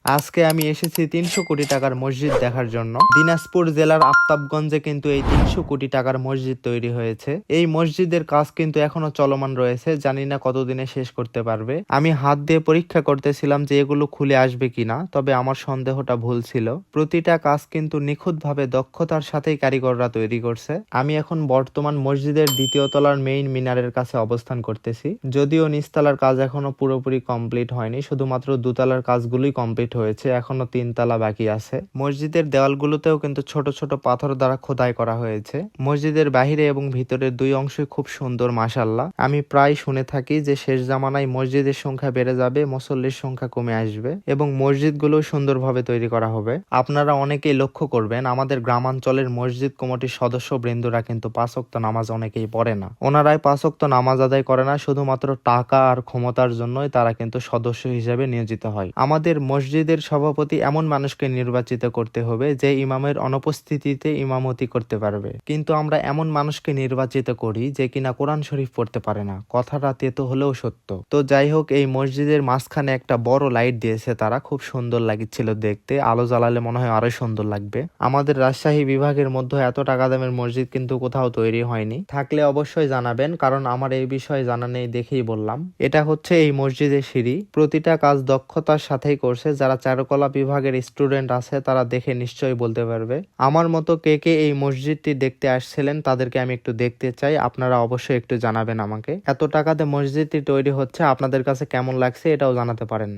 আজকে আমি এসেছি ৩০০ কোটি টাকার মসজিদ দেখার জন্য। দিনাজপুর জেলার আফতাবগঞ্জে কিন্তু এই ৩০০ কোটি টাকার মসজিদ তৈরি হয়েছে। এই মসজিদের কাজ কিন্তু এখনো চলমান রয়েছে, জানি না কতদিনে শেষ করতে পারবে। আমি হাত দিয়ে পরীক্ষা করতেছিলাম যে এগুলো খুলে আসবে কিনা, তবে আমার সন্দেহটা ভুল ছিল। প্রতিটা কাজ কিন্তু নিখুঁতভাবে দক্ষতার সাথেই কারিগররা তৈরি করছে। আমি এখন বর্তমান মসজিদের দ্বিতীয় তলার মেইন মিনারের কাছে অবস্থান করতেছি। যদিও নিচতলার কাজ এখনো পুরোপুরি কমপ্লিট হয়নি, শুধুমাত্র দোতলার কাজগুলোই কমপ্লিট হয়েছে, এখনো 3 তলা বাকি আছে। মসজিদের দেওয়ালগুলোতেও কিন্তু ছোট ছোট পাথর দ্বারা খোদাই করা হয়েছে। মসজিদের বাহিরে এবং ভিতরের দুই অংশই খুব সুন্দর মাশাআল্লাহ। আমি প্রায় শুনে থাকি যে শেষ জামানায় মসজিদের সংখ্যা বেড়ে যাবে, মুসল্লির সংখ্যা কমে আসবে এবং মসজিদগুলো সুন্দরভাবে তৈরি করা হবে। আপনারা অনেকেই লক্ষ্য করবেন আমাদের গ্রামাঞ্চলের মসজিদ কমিটির সদস্য বৃন্দরা কিন্তু 5 ওয়াক্ত নামাজ অনেকেই পড়ে না। ওনারাই 5 ওয়াক্ত নামাজ আদায় করে না, শুধুমাত্র টাকা আর ক্ষমতার জন্যই তারা কিন্তু সদস্য হিসেবে নিয়োজিত হয়। আমাদের মসজিদের সভাপতি এমন মানুষকে নির্বাচিত করতে হবে যে ইমামের অনুপস্থিতিতে ইমামতি করতে পারবে, কিন্তু আমরা এমন মানুষকে নির্বাচিত করি যে কিনা কোরআন শরীফ পড়তে পারে না। কথাটা তেতো হলেও সত্য। তো যাই হোক, এই মসজিদের মাঝখানে একটা বড় লাইট দিয়েছে তারা, খুব সুন্দর লাগছিল দেখতে। আলো জ্বালালে মনে হয় আরো সুন্দর লাগবে। আমাদের রাজশাহী বিভাগের মধ্যে এত টাকা দামের মসজিদ কিন্তু কোথাও তৈরি হয়নি। থাকলে অবশ্যই জানাবেন, কারণ আমার এই বিষয়ে জানা নেই দেখেই বললাম। এটা হচ্ছে এই মসজিদের সিঁড়ি। প্রতিটা কাজ দক্ষতার সাথেই করছে। যারা চারুকলা বিভাগের স্টুডেন্ট আছে তারা দেখে নিশ্চয়ই বলতে পারবে। আমার মতো কে কে এই মসজিদটি দেখতে আসছিলেন তাদেরকে আমি একটু দেখতে চাই। আপনারা অবশ্যই একটু জানাবেন আমাকে। এত টাকাতে মসজিদটি তৈরি হচ্ছে, আপনাদের কাছে কেমন লাগছে এটাও জানাতে পারেন।